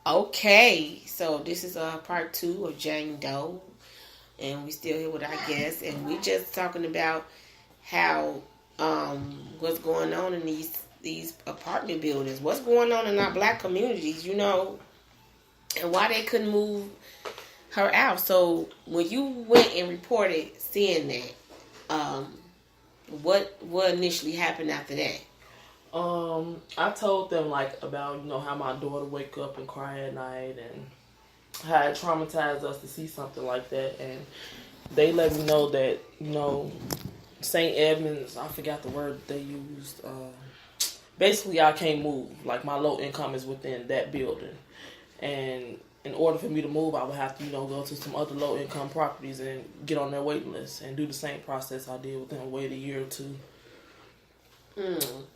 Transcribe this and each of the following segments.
Okay, so this is part 2 of Jane Doe, and we still here with our guests, and we just talking about how what's going on in these apartment buildings, what's going on in our black communities, and why they couldn't move her out. So when you went and reported seeing that, what initially happened after that? I told them about how my daughter wake up and cry at night and how it traumatized us to see something like that, and they let me know that St. Edmunds, I forgot the word they used. Basically, I can't move. Like, my low income is within that building, and in order for me to move, I would have to go to some other low income properties and get on their waiting list and do the same process I did with them. Wait a year or two.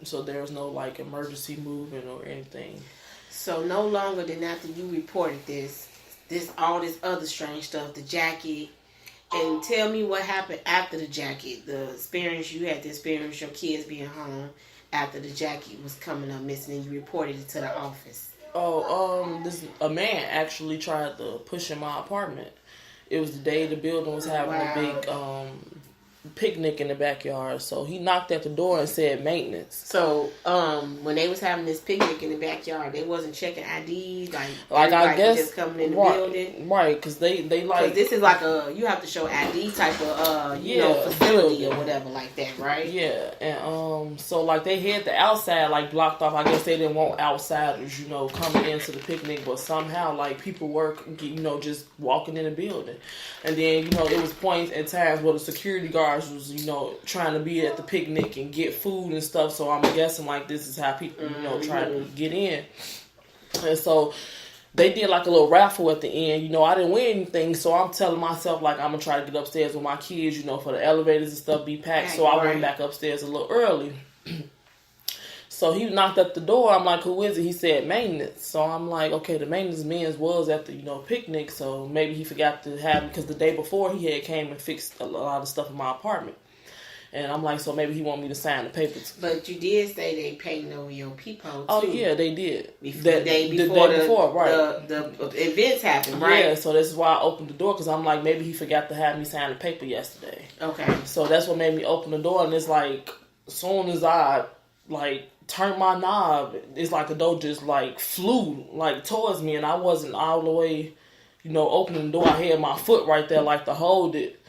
So there's no emergency moving or anything. So no longer than after you reported this all this other strange stuff, the jacket, and tell me what happened after the jacket, the experience you had to experience your kids being home after the jacket was coming up missing, and you reported it to the office. A man actually tried to push in my apartment. It was the day the building was having a big picnic in the backyard, so he knocked at the door and said maintenance. So when they was having this picnic in the backyard, they wasn't checking IDs, I guess just coming in the building, right? Because they cause this is you have to show ID type of facility or whatever like that, right? Yeah, and so they had the outside blocked off. I guess they didn't want outsiders coming into the picnic, but somehow people were just walking in the building, and then it was points and times where the security guard was, trying to be at the picnic and get food and stuff. So I'm guessing this is how people, try to get in. And so they did a little raffle at the end. I didn't win anything, so I'm telling myself I'm gonna try to get upstairs with my kids, for the elevators and stuff be packed. So I went back upstairs a little early. So he knocked at the door. I'm like, who is it? He said maintenance. So I'm like, okay, the maintenance man was at the picnic, so maybe he forgot to have me, because the day before he had came and fixed a lot of stuff in my apartment. And I'm like, so maybe he want me to sign the papers. But you did say they painted over your peephole too. Oh yeah, they did. The day before, right? The events happened, right? Yeah. So this is why I opened the door, because I'm like, maybe he forgot to have me sign the paper yesterday. Okay. So that's what made me open the door, and it's as soon as I turned my knob, it's the door just flew towards me, and I wasn't all the way opening the door. I had my foot right there to hold it,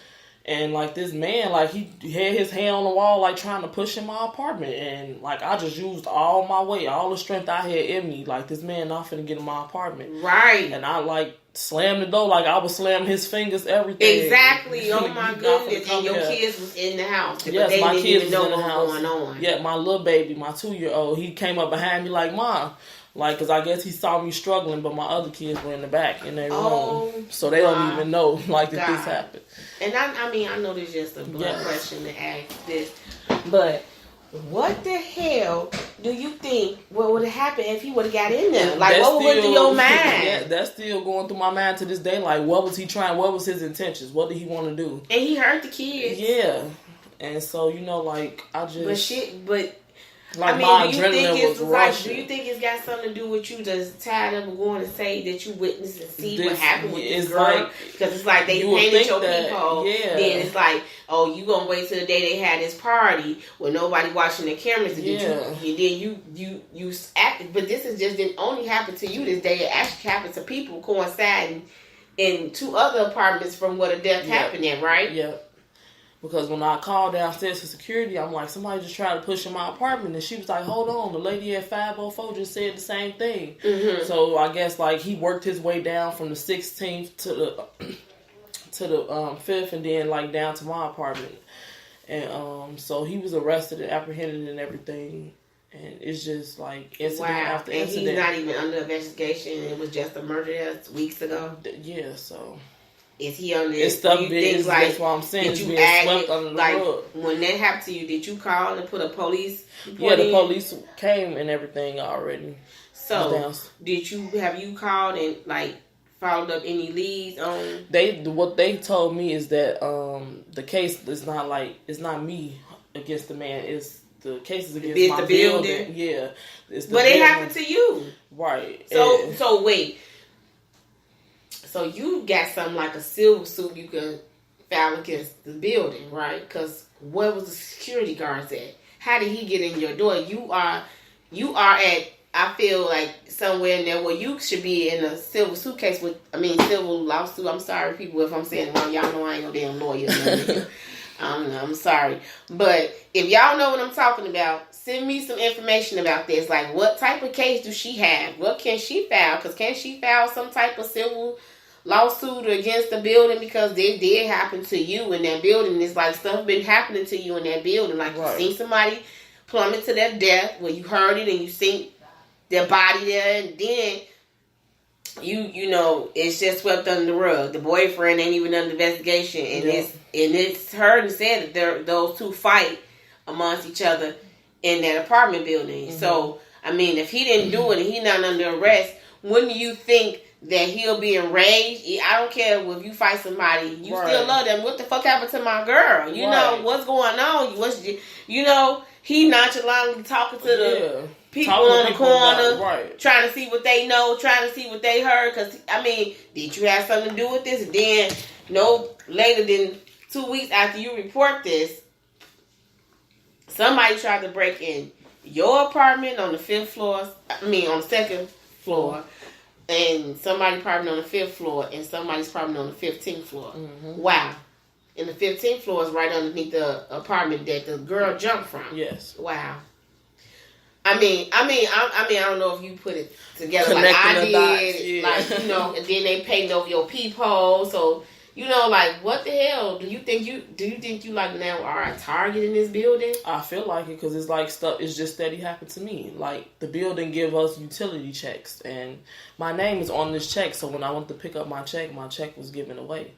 and this man he had his hand on the wall trying to push in my apartment, and I just used all my weight, all the strength I had in me, this man not finna get in my apartment, right? And I slammed the door I was slamming his fingers, everything. Exactly. Oh my goodness. And your kids was in the house. But yes, they my didn't kids even know was in the what house. was going on. Yeah, my little baby, my 2-year-old, he came up behind me Mom. Because I guess he saw me struggling, but my other kids were in the back in their room. So they don't even know that this happened. And I know this is just a blunt question to ask this, but what the hell do you think would have happened if he would have got in there? What went through your mind? Yeah, that's still going through my mind to this day. What was he trying? What was his intentions? What did he want to do? And he hurt the kids. Yeah. And so, I just... But my adrenaline was rushing. Do you think it's got something to do with you just tired of going to say that you witnessed and see what happened with this girl? Because it's they painted your peephole. Yeah. Then it's oh, you gonna wait till the day they had this party with nobody watching the cameras, and then you acted. But this is just didn't only happen to you this day. It actually happened to people coinciding in 2 other apartments from where the death happened in, right? Yeah. Because when I called downstairs for security, I'm like, somebody just tried to push in my apartment. And she was like, hold on, the lady at 504 just said the same thing. Mm-hmm. So I guess he worked his way down from the 16th to the 5th, and then down to my apartment. And so he was arrested and apprehended and everything. And it's just incident after incident. And he's not even under investigation. It was just a murder weeks ago. Yeah, so... Is he on this? It's stuff big. That's what I'm saying. Did you swept under the rug. When that happened to you, did you call and put a police report? Yeah, the police came and everything already. So, have you called and followed up any leads on? What they told me is that the case is not it's not me against the man. It's the cases against my building. Yeah, But it happened to you, right? So wait. So you got something like a civil suit you can file against the building, right? Because where was the security guards at? How did he get in your door? You are at, I feel like, somewhere in there where you should be in a civil suitcase civil lawsuit. I'm sorry, people, if I'm saying wrong. Y'all know I ain't no damn lawyer. I'm sorry. But if y'all know what I'm talking about, send me some information about this. Like, what type of case do she have? What can she file? Because can she file some type of civil lawsuit against the building? Because it did happen to you in that building. It's like stuff been happening to you in that building. Like, you seen somebody plummet to their death, where you heard it and you seen their body there, and then you know it's just swept under the rug. The boyfriend ain't even under investigation, and it's heard and said that those two fight amongst each other in that apartment building. Mm-hmm. So I mean, if he didn't do it and he not under arrest, wouldn't you think that he'll be enraged? I don't care if you fight somebody, you still love them. What the fuck happened to my girl? You know what's going on? He nonchalantly talking to the people on the corner, trying to see what they know, trying to see what they heard. Because, I mean, did you have something to do with this? And then, no later than 2 weeks after you report this, somebody tried to break in your apartment on the 5th floor, on the 2nd floor, and somebody's apartment on the 5th floor, and somebody's apartment on the 15th floor. Mm-hmm. Wow. And the 15th floor is right underneath the apartment that the girl jumped from. Yes. Wow. I mean, I don't know if you put it together like I did, like, you know, and then they painted over your peephole. So, you know, like, what the hell do you think you like now are a target in this building? I feel like it because it's like stuff is just steady happened to me. Like, the building give us utility checks, and my name is on this check. So when I went to pick up my check was given away.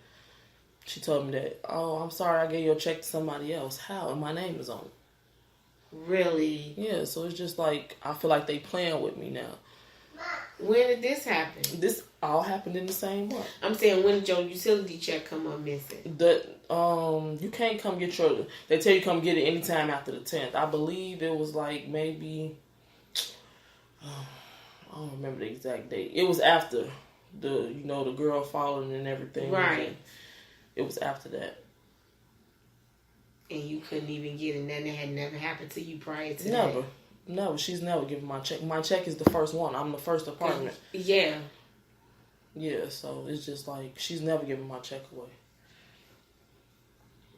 She told me that, oh, I'm sorry, I gave your check to somebody else. How? And my name is on it. Really? Yeah, so it's just like, I feel like they playing with me now. When did this happen? This all happened in the same month. I'm saying, when did your utility check come up missing? You can't come get they tell you come get it anytime after the 10th. I believe it was like maybe, I don't remember the exact date. It was after the girl falling and everything. Right. It was after that. And you couldn't even get it, and that had never happened to you prior to that? Never. No, she's never given my check. My check is the first one. I'm the first apartment. Yeah. Yeah, so it's just like, she's never given my check away.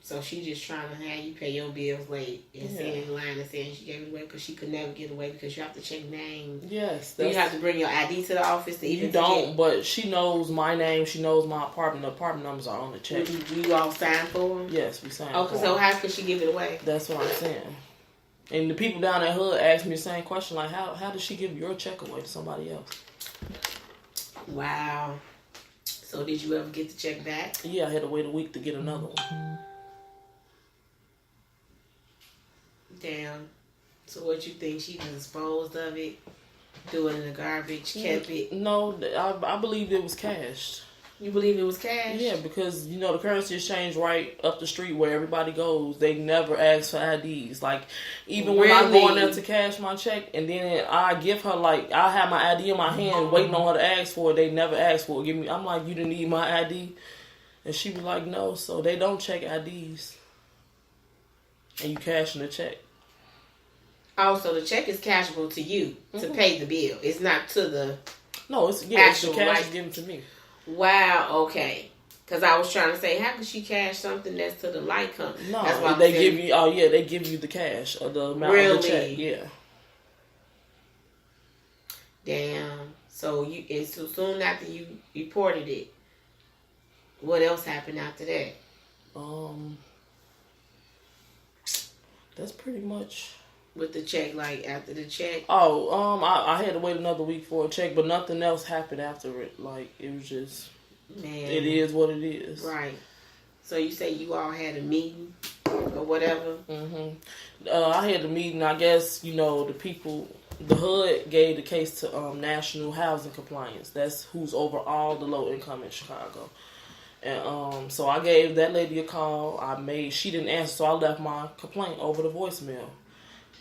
So she just trying to have you pay your bills late and sitting in line and saying she gave it away because she could never get away because you have to check names. Yes. You have to bring your ID to the office to even but she knows my name. She knows my apartment. The apartment numbers are on the check. You all signed for them? Yes, we signed for them. So how could she give it away? That's what I'm saying. And the people down that hood asked me the same question, like, how did she give your check away to somebody else? Wow. So did you ever get the check back? Yeah, I had to wait a week to get another one. Damn. So what you think? She disposed of it, threw it in the garbage, kept it? No, I believe it was cashed. You believe it was cash? Yeah, because, the currency exchange right up the street where everybody goes, they never ask for IDs. Like, even when I go in there to cash my check, and then I give her, like, I have my ID in my hand waiting on her to ask for it, they never ask for it. I'm like, you didn't need my ID? And she be like, no, so they don't check IDs. And you cashing the check. Oh, so the check is cashable to you to pay the bill. It's not to the it's the cash is given to me. Wow, okay. Because I was trying to say, how could she cash something that's to the light company? No, that's why they give you. Oh yeah, they give you the cash or the amount of the check. Yeah. Damn. So so soon after you reported it, what else happened after that? That's pretty much. With the check, like after the check? I had to wait another week for a check, but nothing else happened after it. Like, it was just, it is what it is. Right. So you say you all had a meeting or whatever? Mm-hmm. I had a meeting, I guess, the people, the hood gave the case to National Housing Compliance. That's who's over all the low income in Chicago. And so I gave that lady a call. She didn't answer, so I left my complaint over the voicemail.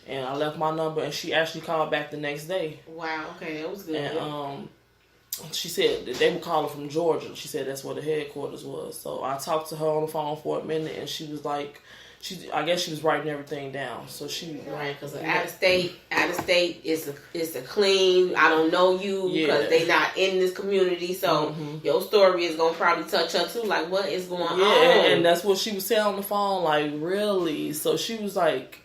And I left my number, and she actually called back the next day. Wow, okay, that was good. And she said that they were calling from Georgia. She said that's where the headquarters was. So I talked to her on the phone for a minute, and she was like, I guess she was writing everything down. So she right, because out of state is a clean. I don't know you because they not in this community. So your story is gonna probably touch her too. Like, what is going on? Yeah, and that's what she was saying on the phone. Like, really? So she was like,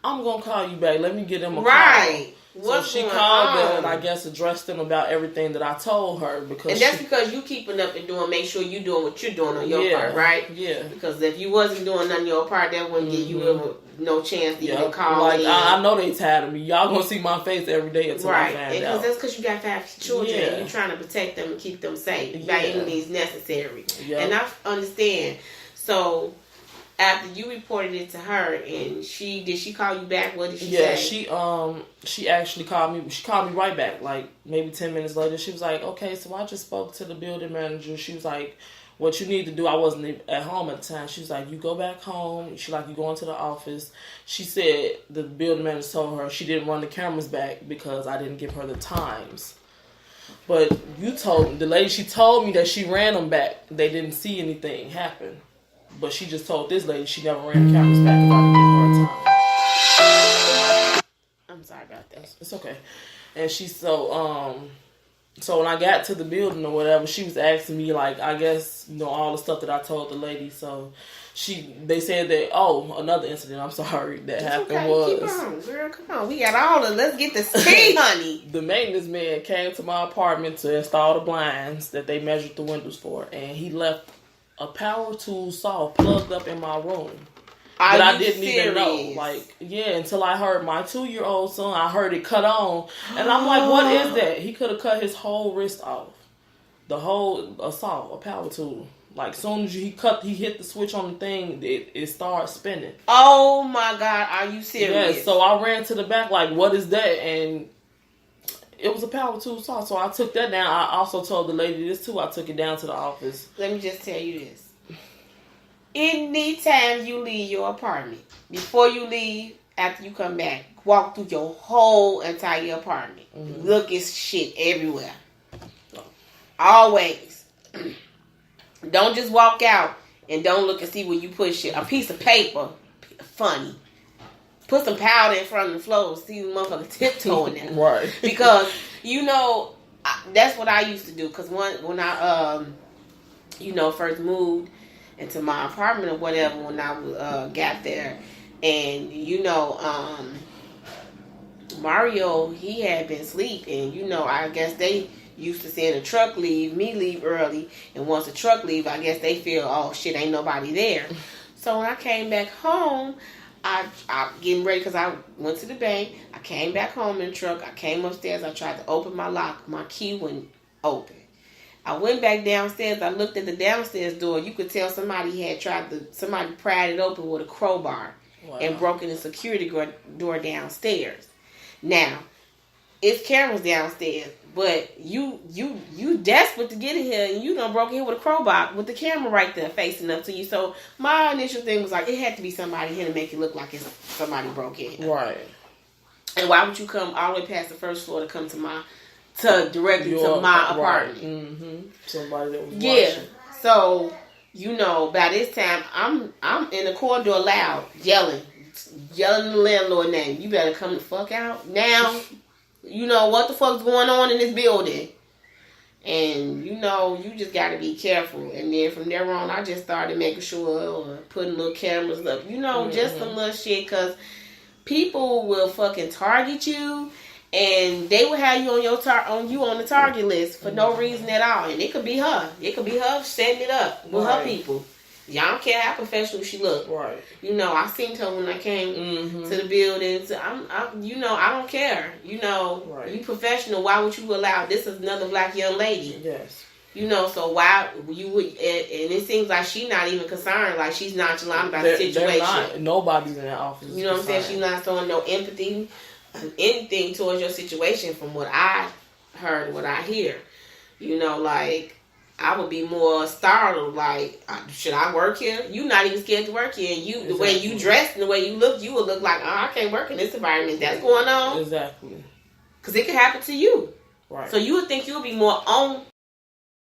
I'm gonna call you back. Let me get him a call. What's so she called them and I guess addressed them about everything that I told her because that's because you keeping up and doing. Make sure you doing what you're doing on your part, right? Yeah. Because if you wasn't doing none on your part, that wouldn't give you no chance to even call. Like I know they tired of me. Y'all gonna see my face every day until I find out. Because that's because you got 5 children and you're trying to protect them and keep them safe by any means necessary. Yep. And I understand. So. After you reported it to her, and did she call you back? What did she say? Yeah, she actually called me. She called me right back, like maybe 10 minutes later. She was like, "Okay, so I just spoke to the building manager." She was like, "What you need to do?" I wasn't at home at the time. She was like, "You go back home." She like, "You go into the office." She said the building manager told her she didn't run the cameras back because I didn't give her the times. But the lady. She told me that she ran them back. They didn't see anything happen. But she just told this lady she never ran the cameras back if I didn't give her a time. I'm sorry about that. It's okay. And she so when I got to the building or whatever, she was asking me like I guess all the stuff that I told the lady. So they said that another incident. I'm sorry that happened was. Keep on, girl. Come on, we got all the. Let's get the tea, honey. The maintenance man came to my apartment to install the blinds that they measured the windows for, and he left a power tool saw plugged up in my room that I didn't even know. Like, until I heard my 2-year-old son, I heard it cut on, and I'm like, "What is that?" He could have cut his whole wrist off. The whole a power tool. Like, soon as he hit the switch on the thing, it started spinning. Oh my God, are you serious? Yeah. So I ran to the back, like, "What is that?" And it was a power tool saw, so I took that down. I also told the lady this too. I took it down to the office. Let me just tell you this. Anytime you leave your apartment, before you leave, after you come back, walk through your whole entire apartment. Look at shit everywhere. Always. Don't just walk out and don't look and see where you put shit. A piece of paper. Funny. Put some powder in front of the floor. See the motherfucker tiptoeing there. Right. Because, that's what I used to do. Because when I, first moved into my apartment or whatever, when I got there. And, Mario, he had been asleep. And, I guess they used to seeing a truck leave, me leave early. And once the truck leave, I guess they feel, oh, shit, ain't nobody there. So when I came back home, I getting ready because I went to the bank. I came back home in the truck. I came upstairs. I tried to open my lock. My key wouldn't open. I went back downstairs. I looked at the downstairs door. You could tell somebody pried it open with a crowbar and broken the security door downstairs. Now, it's cameras downstairs, but you desperate to get in here, and you done broke in with a crowbar with the camera right there facing up to you. So my initial thing was like, it had to be somebody here to make it look like it's somebody broke in. Right. And why would you come all the way past the first floor to come directly to my apartment? Right. Mm-hmm. Somebody that was watching. So by this time I'm in the corridor loud yelling the landlord name. You better come the fuck out now. What the fuck's going on in this building? And, you just got to be careful. And then from there on, I just started making sure, putting little cameras up. Just some little shit. Because people will fucking target you. And they will have you on the target list for no reason at all. And it could be her. It could be her setting it up with her people. Y'all don't care how professional she look. Right. I seen her when I came to the building. So I don't care. Right. You professional. Why would you allow? This is another black young lady. Yes. So why you would? And it seems like she's not even concerned. Like she's nonchalant about the situation. Nobody's in that office. You know what I'm saying? She's not showing no empathy, anything towards your situation. From what I heard, what I hear, I would be more startled, like, should I work here? You not even scared to work here. And the way you dress and the way you look, you would look like, I can't work in this environment. That's going on. Exactly. Because it could happen to you. Right. So you would think you would be more on